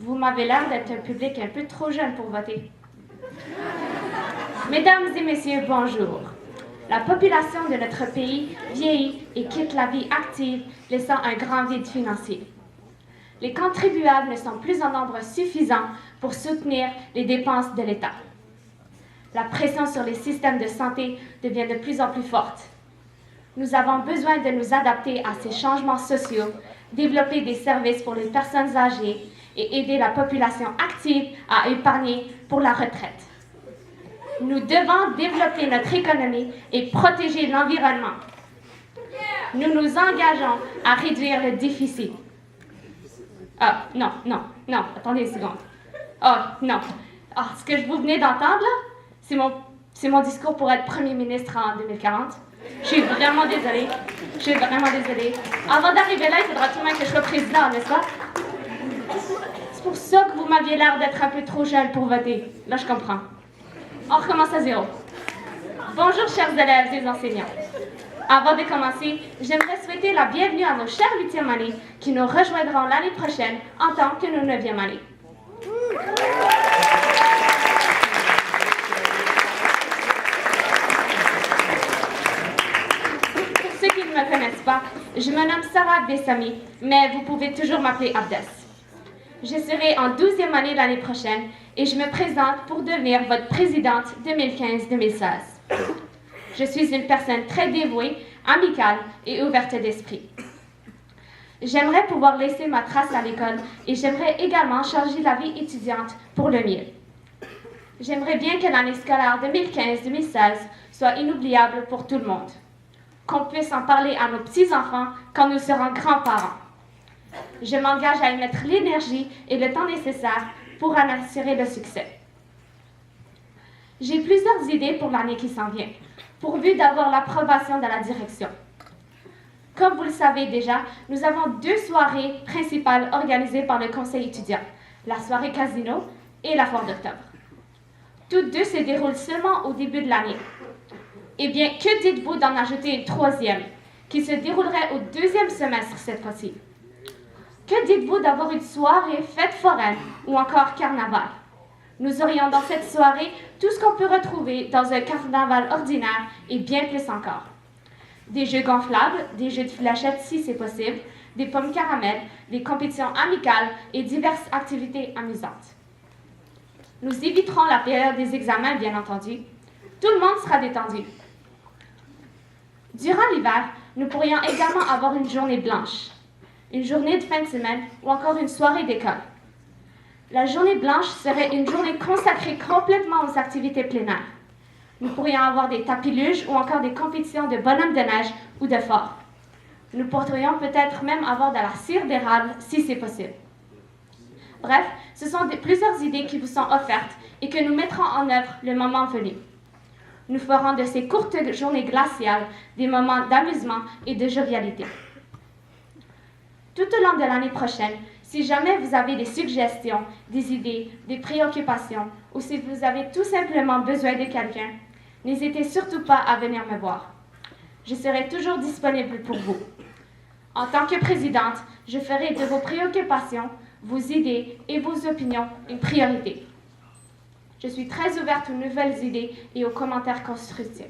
vous m'avez l'air d'être un public un peu trop jeune pour voter. Mesdames et messieurs, bonjour. La population de notre pays vieillit et quitte la vie active, laissant un grand vide financier. Les contribuables ne sont plus en nombre suffisant pour soutenir les dépenses de l'État. La pression sur les systèmes de santé devient de plus en plus forte. Nous avons besoin de nous adapter à ces changements sociaux, développer des services pour les personnes âgées et aider la population active à épargner pour la retraite. Nous devons développer notre économie et protéger l'environnement. Nous nous engageons à réduire le déficit. Non, attendez une seconde. Non. Ce que vous venez d'entendre, là, c'est mon discours pour être premier ministre en 2040. Je suis vraiment désolée. Avant d'arriver là, il faudra tout de même que je sois président, n'est-ce pas? C'est pour ça que vous m'aviez l'air d'être un peu trop jeune pour voter. Là, je comprends. On recommence à zéro. Bonjour, chers élèves et enseignants. Avant de commencer, j'aimerais souhaiter la bienvenue à nos chers 8e années qui nous rejoindront l'année prochaine en tant que nos 9e années. Pour ceux qui ne me connaissent pas, je me nomme Sarah Abdessami, mais vous pouvez toujours m'appeler Abdes. Je serai en 12e année l'année prochaine et je me présente pour devenir votre présidente 2015-2016. Je suis une personne très dévouée, amicale et ouverte d'esprit. J'aimerais pouvoir laisser ma trace à l'école et j'aimerais également changer la vie étudiante pour le mieux. J'aimerais bien que l'année scolaire 2015-2016 soit inoubliable pour tout le monde, qu'on puisse en parler à nos petits-enfants quand nous serons grands-parents. Je m'engage à y mettre l'énergie et le temps nécessaire pour en assurer le succès. J'ai plusieurs idées pour l'année qui s'en vient, pourvu d'avoir l'approbation de la direction. Comme vous le savez déjà, nous avons 2 soirées principales organisées par le conseil étudiant, la soirée casino et la foire d'octobre. Toutes 2 se déroulent seulement au début de l'année. Eh bien, que dites-vous d'en ajouter une 3e, qui se déroulerait au 2e semestre cette fois-ci? Que dites-vous d'avoir une soirée fête foraine ou encore carnaval? Nous aurions dans cette soirée tout ce qu'on peut retrouver dans un carnaval ordinaire et bien plus encore. Des jeux gonflables, des jeux de fléchettes si c'est possible, des pommes caramel, des compétitions amicales et diverses activités amusantes. Nous éviterons la période des examens, bien entendu. Tout le monde sera détendu. Durant l'hiver, nous pourrions également avoir une journée blanche, une journée de fin de semaine ou encore une soirée d'école. La journée blanche serait une journée consacrée complètement aux activités plénières. Nous pourrions avoir des tapis-luges ou encore des compétitions de bonhommes de neige ou de fort. Nous pourrions peut-être même avoir de la cire d'érable si c'est possible. Bref, ce sont plusieurs idées qui vous sont offertes et que nous mettrons en œuvre le moment venu. Nous ferons de ces courtes journées glaciales des moments d'amusement et de jovialité. Tout au long de l'année prochaine, si jamais vous avez des suggestions, des idées, des préoccupations, ou si vous avez tout simplement besoin de quelqu'un, n'hésitez surtout pas à venir me voir. Je serai toujours disponible pour vous. En tant que présidente, je ferai de vos préoccupations, vos idées et vos opinions une priorité. Je suis très ouverte aux nouvelles idées et aux commentaires constructifs.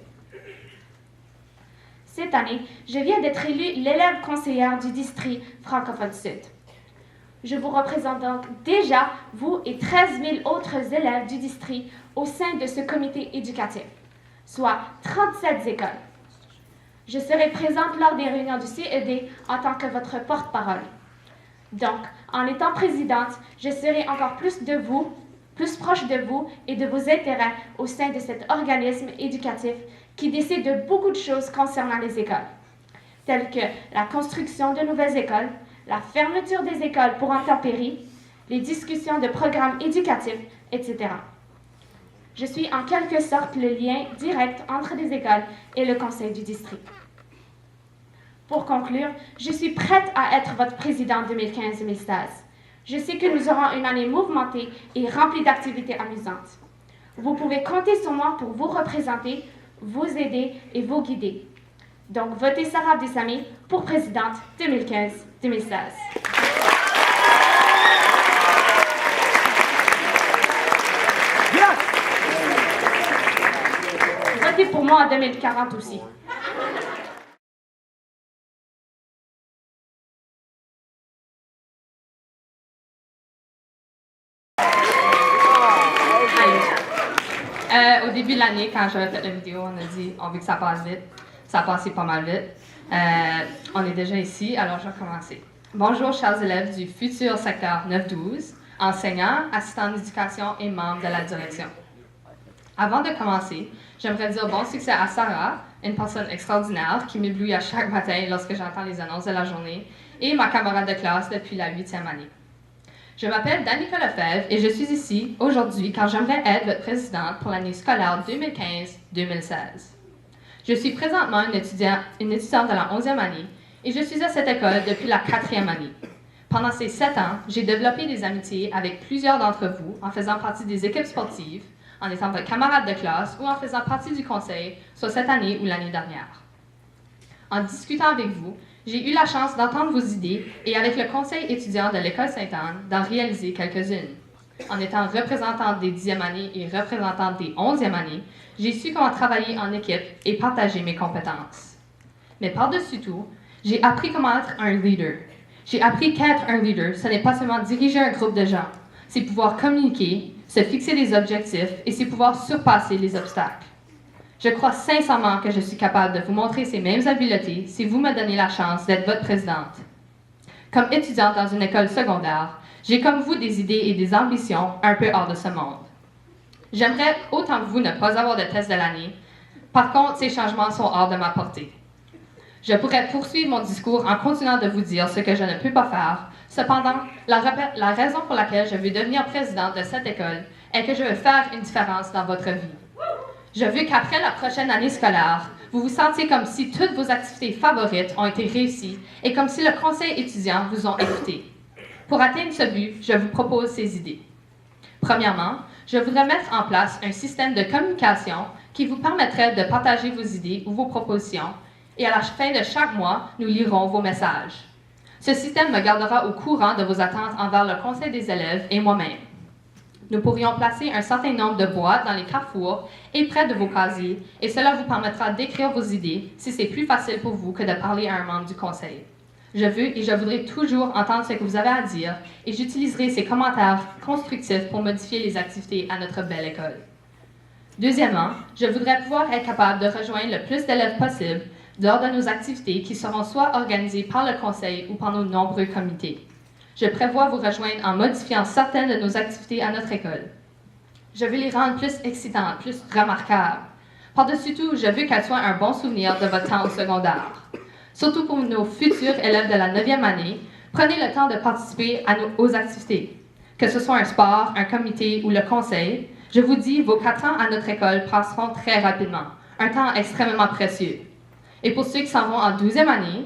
Cette année, je viens d'être élue l'élève conseillère du district francophone sud. Je vous représente donc déjà, vous et 13 000 autres élèves du district au sein de ce comité éducatif, soit 37 écoles. Je serai présente lors des réunions du CED en tant que votre porte-parole. Donc, en étant présidente, je serai encore plus proche de vous et de vos intérêts au sein de cet organisme éducatif qui décide de beaucoup de choses concernant les écoles, telles que la construction de nouvelles écoles, la fermeture des écoles pour intempéries, les discussions de programmes éducatifs, etc. Je suis en quelque sorte le lien direct entre les écoles et le conseil du district. Pour conclure, je suis prête à être votre présidente 2015-2016. Je sais que nous aurons une année mouvementée et remplie d'activités amusantes. Vous pouvez compter sur moi pour vous représenter, vous aider et vous guider. Donc, votez Sarah Abdessami pour présidente 2015-2016. votez pour moi en 2040 aussi. Au début de l'année, quand j'avais fait la vidéo, on a dit on veut que ça passe vite. Ça a passé pas mal vite. On est déjà ici, alors je vais commencer. Bonjour, chers élèves du futur secteur 9-12, enseignants, assistants d'éducation et membres de la direction. Avant de commencer, j'aimerais dire bon succès à Sarah, une personne extraordinaire qui m'éblouit à chaque matin lorsque j'entends les annonces de la journée, et ma camarade de classe depuis la 8e année. Je m'appelle Danica Lefebvre et je suis ici aujourd'hui car j'aimerais être votre présidente pour l'année scolaire 2015-2016. Je suis présentement une étudiante de la 11e année et je suis à cette école depuis la 4e année. Pendant ces 7 ans, j'ai développé des amitiés avec plusieurs d'entre vous en faisant partie des équipes sportives, en étant votre camarade de classe ou en faisant partie du conseil, soit cette année ou l'année dernière. En discutant avec vous, j'ai eu la chance d'entendre vos idées et avec le conseil étudiant de l'École Sainte-Anne, d'en réaliser quelques-unes. En étant représentante des 10e années et représentante des 11e années, j'ai su comment travailler en équipe et partager mes compétences. Mais par-dessus tout, j'ai appris comment être un leader. J'ai appris qu'être un leader, ce n'est pas seulement diriger un groupe de gens, c'est pouvoir communiquer, se fixer des objectifs et c'est pouvoir surpasser les obstacles. Je crois sincèrement que je suis capable de vous montrer ces mêmes habiletés si vous me donnez la chance d'être votre présidente. Comme étudiante dans une école secondaire, j'ai comme vous des idées et des ambitions un peu hors de ce monde. J'aimerais autant que vous ne pas avoir de test de l'année. Par contre, ces changements sont hors de ma portée. Je pourrais poursuivre mon discours en continuant de vous dire ce que je ne peux pas faire. Cependant, la raison pour laquelle je veux devenir présidente de cette école est que je veux faire une différence dans votre vie. Je veux qu'après la prochaine année scolaire, vous vous sentiez comme si toutes vos activités favorites ont été réussies et comme si le conseil étudiant vous ont écouté. Pour atteindre ce but, je vous propose ces idées. Premièrement, je voudrais mettre en place un système de communication qui vous permettrait de partager vos idées ou vos propositions et à la fin de chaque mois, nous lirons vos messages. Ce système me gardera au courant de vos attentes envers le conseil des élèves et moi-même. Nous pourrions placer un certain nombre de boîtes dans les carrefours et près de vos casiers, et cela vous permettra d'écrire vos idées si c'est plus facile pour vous que de parler à un membre du conseil. Je veux et je voudrais toujours entendre ce que vous avez à dire, et j'utiliserai ces commentaires constructifs pour modifier les activités à notre belle école. Deuxièmement, je voudrais pouvoir être capable de rejoindre le plus d'élèves possible lors de nos activités qui seront soit organisées par le conseil ou par nos nombreux comités. Je prévois vous rejoindre en modifiant certaines de nos activités à notre école. Je veux les rendre plus excitantes, plus remarquables. Par-dessus tout, je veux qu'elles soient un bon souvenir de votre temps au secondaire. Surtout pour nos futurs élèves de la 9e année, prenez le temps de participer aux activités. Que ce soit un sport, un comité ou le conseil, je vous dis, vos 4 ans à notre école passeront très rapidement. Un temps extrêmement précieux. Et pour ceux qui s'en vont en 12e année,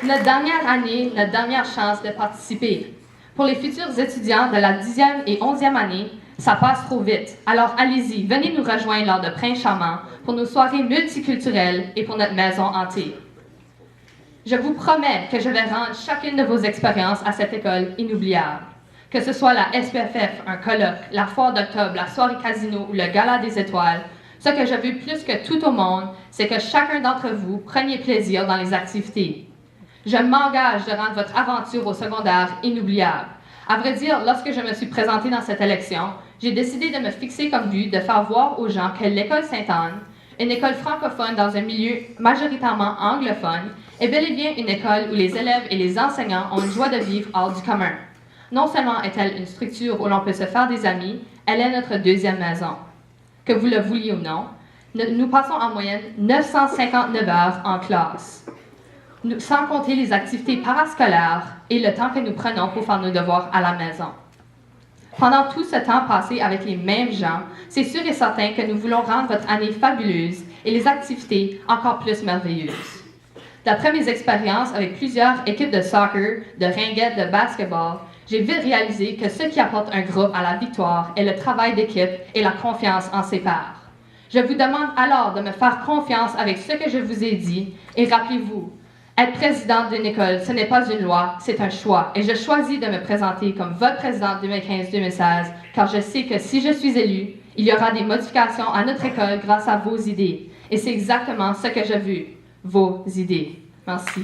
notre dernière année, notre dernière chance de participer. Pour les futurs étudiants de la 10e et 11e année, ça passe trop vite. Alors allez-y, venez nous rejoindre lors de Printemps charmant pour nos soirées multiculturelles et pour notre maison hantée. Je vous promets que je vais rendre chacune de vos expériences à cette école inoubliable. Que ce soit la SPFF, un colloque, la foire d'octobre, la soirée casino ou le gala des étoiles, ce que je veux plus que tout au monde, c'est que chacun d'entre vous preniez plaisir dans les activités. Je m'engage de rendre votre aventure au secondaire inoubliable. À vrai dire, lorsque je me suis présentée dans cette élection, j'ai décidé de me fixer comme but de faire voir aux gens que l'École Sainte-Anne, une école francophone dans un milieu majoritairement anglophone, est bel et bien une école où les élèves et les enseignants ont une joie de vivre hors du commun. Non seulement est-elle une structure où l'on peut se faire des amis, elle est notre deuxième maison. Que vous le vouliez ou non, nous passons en moyenne 959 heures en classe. Sans compter les activités parascolaires et le temps que nous prenons pour faire nos devoirs à la maison. Pendant tout ce temps passé avec les mêmes gens, c'est sûr et certain que nous voulons rendre votre année fabuleuse et les activités encore plus merveilleuses. D'après mes expériences avec plusieurs équipes de soccer, de ringuettes, de basketball, j'ai vite réalisé que ce qui apporte un groupe à la victoire est le travail d'équipe et la confiance en ses pairs. Je vous demande alors de me faire confiance avec ce que je vous ai dit et rappelez-vous, être présidente d'une école, ce n'est pas une loi, c'est un choix. Et je choisis de me présenter comme votre présidente 2015-2016, car je sais que si je suis élue, Il y aura des modifications à notre école grâce à vos idées. Et c'est exactement ce que j'ai vu, vos idées. Merci.